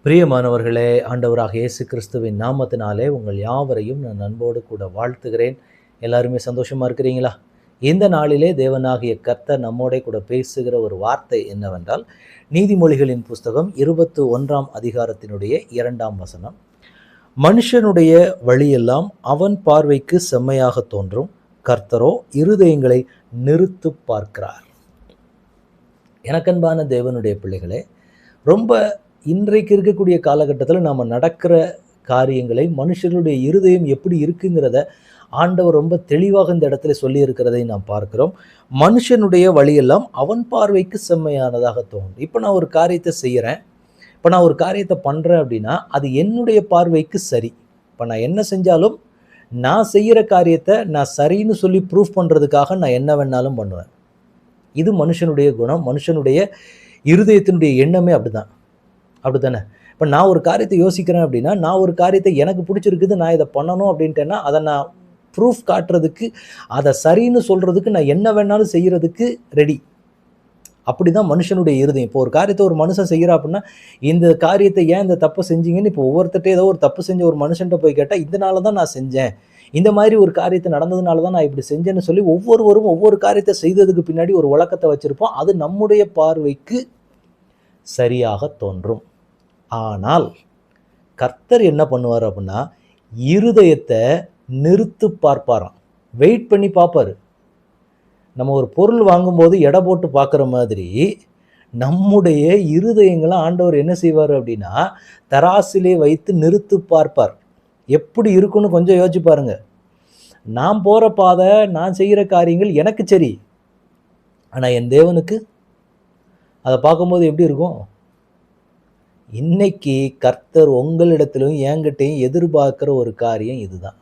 பிரியமானவர்களே, ஆண்டவராக இயேசு கிறிஸ்துவின் நாமத்தினாலே உங்கள் யாவரையும் நான் அன்போடு கூட வாழ்த்துகிறேன். எல்லாருமே சந்தோஷமா இருக்கிறீங்களா? இந்த நாளிலே தேவனாகிய கர்த்தர் நம்மோடே கூட பேசுகிற ஒரு வார்த்தை என்னவென்றால், நீதிமொழிகளின் புஸ்தகம் 21ஆம் அதிகாரத்தினுடைய 2ஆம் வசனம். மனுஷனுடைய வழியெல்லாம் அவன் பார்வைக்கு செம்மையாக தோன்றும், கர்த்தரோ இருதயங்களை நிறுத்து பார்க்கிறார். எனக்கன்பான தேவனுடைய பிள்ளைகளே, ரொம்ப இன்றைக்கு இருக்கக்கூடிய காலகட்டத்தில் நாம் நடக்கிற காரியங்களை மனுஷர்களுடைய இருதயம் எப்படி இருக்குங்கிறத ஆண்டவர் ரொம்ப தெளிவாக இந்த இடத்துல சொல்லி இருக்கிறதை நாம் பார்க்கிறோம். மனுஷனுடைய வழியெல்லாம் அவன் பார்வைக்கு செம்மையானதாக தோணும். இப்போ நான் ஒரு காரியத்தை செய்கிறேன், இப்போ நான் ஒரு காரியத்தை பண்ணுறேன் அப்படின்னா அது என்னுடைய பார்வைக்கு சரி. இப்போ நான் என்ன செஞ்சாலும் நான் செய்கிற காரியத்தை நான் சரின்னு சொல்லி ப்ரூஃப் பண்ணுறதுக்காக நான் என்ன வேணாலும் பண்ணுவேன். இது மனுஷனுடைய குணம், மனுஷனுடைய இருதயத்தினுடைய எண்ணமே அப்படிதான். அப்படித்தானே? இப்போ நான் ஒரு காரியத்தை யோசிக்கிறேன் அப்படின்னா, நான் ஒரு காரியத்தை எனக்கு பிடிச்சிருக்குது, நான் இதை பண்ணணும் அப்படின்ட்டேன்னா அதை நான் ப்ரூஃப் காட்டுறதுக்கு, அதை சரின்னு சொல்கிறதுக்கு நான் என்ன வேணாலும் செய்கிறதுக்கு ரெடி. அப்படி தான் மனுஷனுடைய இருதயம். இப்போ ஒரு காரியத்தை ஒரு மனுஷன் செய்கிறா அப்படின்னா, இந்த காரியத்தை ஏன் இந்த தப்பை செஞ்சீங்கன்னு இப்போ ஒவ்வொருத்தட்டே ஏதோ ஒரு தப்பு செஞ்ச ஒரு மனுஷன்ட்ட போய் கேட்டால், இதனால தான் நான் செஞ்சேன், இந்த மாதிரி ஒரு காரியத்தை நடந்ததுனால தான் நான் இப்படி செஞ்சேன்னு சொல்லி ஒவ்வொருவரும் ஒவ்வொரு காரியத்தை செய்ததுக்கு பின்னாடி ஒரு விளக்கத்தை வச்சுருப்போம். அது நம்முடைய பார்வைக்கு சரியாக தோன்றும். ஆனால் கர்த்தர் என்ன பண்ணுவார் அப்படின்னா, இருதயத்தை நிறுத்து பார்ப்பாராம், வெயிட் பண்ணி பார்ப்பாரு. நம்ம ஒரு பொருள் வாங்கும்போது எடை போட்டு பார்க்குற மாதிரி நம்முடைய இருதயங்களை ஆண்டவர் என்ன செய்வார் அப்படின்னா, தராசிலே வைத்து நிறுத்து பார்ப்பார். எப்படி இருக்குன்னு கொஞ்சம் யோசிச்சு பாருங்க. நான் போகிற பாதை, நான் செய்கிற காரியங்கள் எனக்கு சரி, ஆனால் என் தேவனுக்கு அதை பார்க்கும்போது எப்படி இருக்கும்? இன்னைக்கு கர்த்தர் உங்களிடத்திலும் என்கிட்டையும் எதிர்பார்க்கிற ஒரு காரியம் இதுதான்.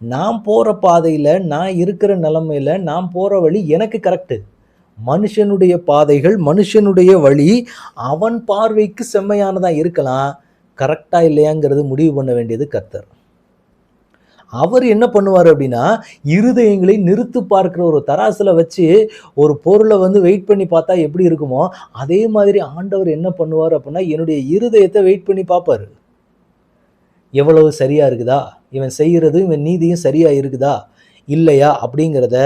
நான் போகிற பாதையில், நான் இருக்கிற நிலைமையில், நான் போகிற வழி எனக்கு கரெக்டு. மனுஷனுடைய பாதைகள், மனுஷனுடைய வழி அவன் பார்வைக்கு செம்மையானதாக இருக்கலாம், கரெக்டாக இல்லையாங்கிறது முடிவு பண்ண வேண்டியது கர்த்தர். அவர் என்ன பண்ணுவார் அப்படின்னா, இருதயங்களை நிறுத்து பார்க்கிற ஒரு தராசில் வச்சு ஒரு பொருளை வெயிட் பண்ணி பார்த்தா எப்படி இருக்குமோ, அதே மாதிரி ஆண்டவர் என்ன பண்ணுவார் அப்படின்னா, என்னுடைய இருதயத்தை வெயிட் பண்ணி பார்ப்பார். எவ்வளவு சரியா இருக்குதா, இவன் செய்கிறது, இவன் நீதியும் சரியா இருக்குதா இல்லையா அப்படிங்கிறத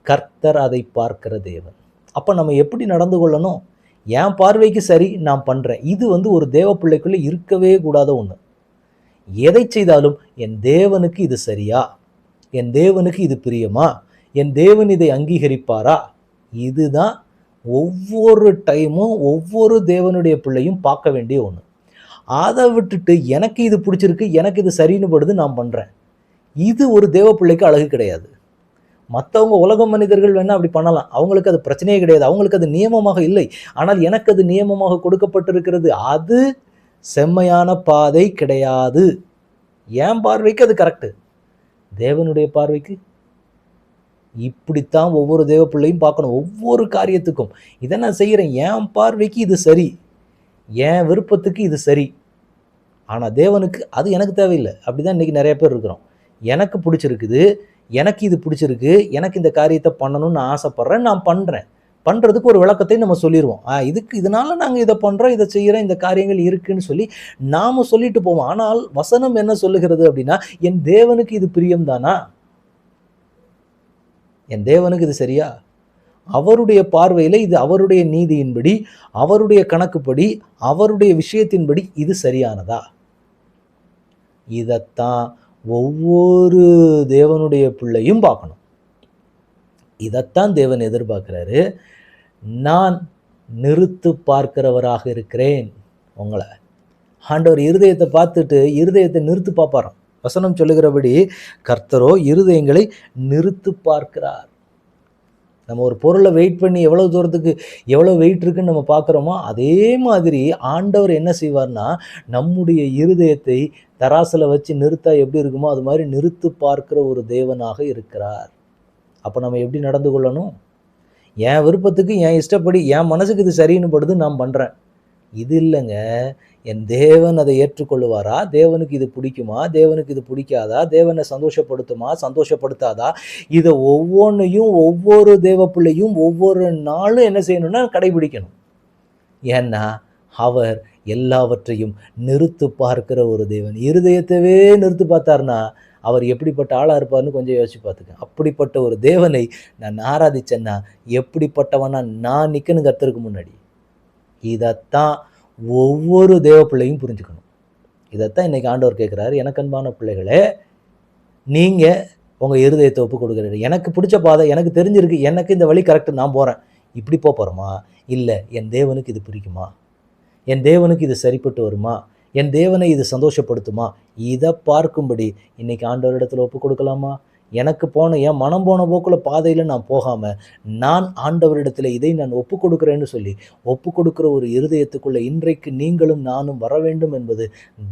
கர்த்தர் அதை பார்க்கிற தேவன். அப்போ நம்ம எப்படி நடந்து கொள்ளணும்? என் பார்வைக்கு சரி, நான் பண்ணுறேன். இது ஒரு தேவ பிள்ளைக்குள்ளே இருக்கவே கூடாத ஒன்று. எதை செய்தாலும் என் தேவனுக்கு இது சரியா, என் தேவனுக்கு இது பிரியமா, என் தேவன் இதை அங்கீகரிப்பாரா? இதுதான் ஒவ்வொரு டைமும் ஒவ்வொரு தேவனுடைய பிள்ளையும் பார்க்க வேண்டிய ஒன்று. அதை விட்டுட்டு எனக்கு இது பிடிச்சிருக்கு, எனக்கு இது சரின்னு படுது, நான் பண்ணுறேன், இது ஒரு தேவ பிள்ளைக்கு அழகு கிடையாது. மற்றவங்க உலக மனிதர்கள் வேணால் அப்படி பண்ணலாம், அவங்களுக்கு அது பிரச்சனையே கிடையாது, அவங்களுக்கு அது நியமமாக இல்லை. ஆனால் எனக்கு அது நியமமாக கொடுக்கப்பட்டிருக்கிறது. அது செம்மையான பாதை கிடையாது. என் பார்வைக்கு அது கரெக்டு, தேவனுடைய பார்வைக்கு இப்படித்தான் ஒவ்வொரு தேவ பிள்ளையும் பார்க்கணும். ஒவ்வொரு காரியத்துக்கும் இதை நான் செய்கிறேன், என் பார்வைக்கு இது சரி, என் விருப்பத்துக்கு இது சரி. ஆனால் தேவனுக்கு அது எனக்கு தேவையில்லை. அப்படிதான் இன்றைக்கி நிறைய பேர் இருக்கிறோம். எனக்கு பிடிச்சிருக்குது, எனக்கு இது பிடிச்சிருக்கு, எனக்கு இந்த காரியத்தை பண்ணணும்னு நான் ஆசைப்பட்றேன், நான் பண்ணுறேன். பண்ணுறதுக்கு ஒரு விளக்கத்தை நம்ம சொல்லிடுவோம். இதனால நாங்கள் இதை பண்ணுறோம், இதை செய்கிறோம், இந்த காரியங்கள் இருக்குன்னு சொல்லி நாம் சொல்லிட்டு போவோம். ஆனால் வசனம் என்ன சொல்லுகிறது அப்படின்னா, என் தேவனுக்கு இது பிரியம்தானா? என் தேவனுக்கு இது சரியா? அவருடைய பார்வையில் இது அவருடைய நீதியின்படி, அவருடைய கணக்குப்படி, அவருடைய விஷயத்தின்படி இது சரியானதா? இதைத்தான் ஒவ்வொரு தேவனுடைய பிள்ளையும் பார்க்கணும். இதைத்தான் தேவன் எதிர்பார்க்கிறாரு. நான் நிறுத்து பார்க்கிறவராக இருக்கிறேன். உங்களை ஆண்டவர் இருதயத்தை பார்த்துட்டு இருதயத்தை நிறுத்து பார்ப்பாராம். வசனம் சொல்லுகிறபடி கர்த்தரோ இருதயங்களை நிறுத்து பார்க்கிறார். நம்ம ஒரு பொருளை வெயிட் பண்ணி எவ்வளோ தூரத்துக்கு எவ்வளோ வெயிட் இருக்குன்னு நம்ம பார்க்குறோமோ, அதே மாதிரி ஆண்டவர் என்ன செய்வார்னா, நம்முடைய இருதயத்தை தராசில் வச்சு நிறுத்தா எப்படி இருக்குமோ அது மாதிரி நிறுத்து பார்க்கிற ஒரு தேவனாக இருக்கிறார். அப்போ நம்ம எப்படி நடந்து கொள்ளணும்? என் விருப்பத்துக்கு, என் இஷ்டப்படி, என் மனசுக்கு இது சரின்னு படுது, நான் பண்ணுறேன், இது இல்லைங்க. என் தேவன் அதை ஏற்றுக்கொள்ளுவாரா? தேவனுக்கு இது பிடிக்குமா? தேவனுக்கு இது பிடிக்காதா? தேவனை சந்தோஷப்படுத்துமா? சந்தோஷப்படுத்தாதா? இதை ஒவ்வொன்றையும் ஒவ்வொரு தேவ பிள்ளையும் ஒவ்வொரு நாளும் என்ன செய்யணும்னா கடைபிடிக்கணும். ஏன்னா அவர் எல்லாவற்றையும் நிறுத்து பார்க்கிற ஒரு தேவன். இருதயத்தவே நிறுத்து பார்த்தார்னா அவர் எப்படிப்பட்ட ஆளா இருப்பார்னு கொஞ்சம் யோசிச்சு பார்த்துக்க. அப்படிப்பட்ட ஒரு தேவனை நான் ஆராதிச்சேன்னா எப்படிப்பட்டவனா நான் நிக்கணும் கர்த்தருக்கு முன்னாடி. இதைத்தான் ஒவ்வொரு தேவ பிள்ளையும் புரிஞ்சுக்கணும். இதைத்தான் இன்னைக்கு ஆண்டவர் கேட்கிறாரு, எனக்கு அன்பான பிள்ளைகளே, நீங்க உங்க இருதயத்தை ஒப்பு கொடுக்குறது. எனக்கு பிடிச்ச பாதை எனக்கு தெரிஞ்சிருக்கு, எனக்கு இந்த வழி கரெக்ட், நான் போறேன். இப்படி போறோமா? இல்ல, என் தேவனுக்கு இது பிடிக்குமா? என் தேவனுக்கு இது சரிப்பட்டு வருமா? என் தேவனை இது சந்தோஷப்படுத்துமா? இதை பார்க்கும்படி இன்னைக்கு ஆண்டவரிடத்துல ஒப்பு கொடுக்கலாமா? எனக்கு போன என் மனம் போன போக்குல பாதையில் நான் போகாமல், நான் ஆண்டவரிடத்தில் இதை நான் ஒப்பு கொடுக்குறேன்னு சொல்லி ஒப்பு கொடுக்குற ஒரு இருதயத்துக்குள்ள இன்றைக்கு நீங்களும் நானும் வர வேண்டும் என்பது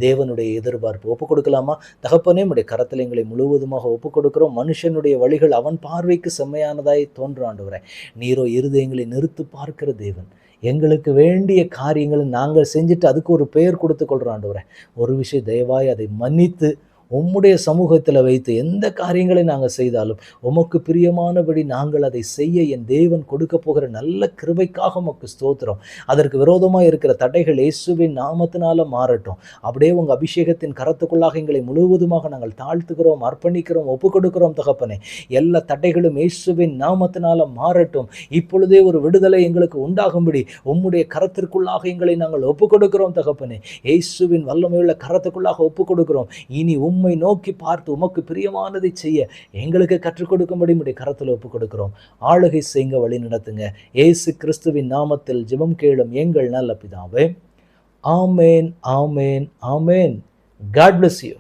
தேவனுடைய எதிர்பார்ப்பு. ஒப்பு கொடுக்கலாமா? தகப்பனே, உம்முடைய கரத்தில் எங்களை முழுவதுமாக ஒப்பு கொடுக்குறோம். மனுஷனுடைய வழிகள் அவன் பார்வைக்கு செம்மையானதாய் தோன்றும் ஆண்டவரே. நீரோ இருதயங்களை நிறுத்து பார்க்கிற தேவன். எங்களுக்கு வேண்டிய காரியங்களை நாங்கள் செஞ்சுட்டு அதுக்கு ஒரு பெயர் கொடுத்து கொள்கிறோம் ஆண்டவரே. ஒரு விஷயம், தயவாய் அதை மன்னித்து உம்முடைய சமூகத்தில் வைத்து எந்த காரியங்களை நாங்கள் செய்தாலும் உமக்கு பிரியமானபடி நாங்கள் அதை செய்ய என் தேவன் கொடுக்க போகிற நல்ல கிருபைக்காக உமக்கு ஸ்தோத்திரம். அதற்கு விரோதமாக இருக்கிற தடைகள் இயேசுவின் நாமத்தினால மாறட்டும். அப்படியே உங்கள் அபிஷேகத்தின் கரத்துக்குள்ளாக எங்களை முழுவதுமாக நாங்கள் தாழ்த்துக்கிறோம், அர்ப்பணிக்கிறோம், ஒப்பு கொடுக்கிறோம் தகப்பனே. எல்லா தடைகளும் இயேசுவின் நாமத்தினால மாறட்டும். இப்பொழுதே ஒரு விடுதலை எங்களுக்கு உண்டாகும்படி உம்முடைய கரத்திற்குள்ளாக எங்களை நாங்கள் ஒப்பு கொடுக்கிறோம் தகப்பனே. இயேசுவின் வல்லமையுள்ள கரத்துக்குள்ளாக ஒப்பு கொடுக்கிறோம். இனி உம்மை நோக்கி பார்த்து உமக்கு பிரியமானதை செய்ய எங்களுக்கு கற்றுக் கொடுக்கும்படி உம்முடைய கரத்தில் ஒப்பு கொடுக்கிறோம். ஆளுகை செய்யுங்க, வழி நடத்துங்க. இயேசு கிறிஸ்துவின் நாமத்தில் ஜெபம் கேளும் எங்கள் நல்ல பிதாவே. ஆமேன், ஆமேன், ஆமேன். God bless you.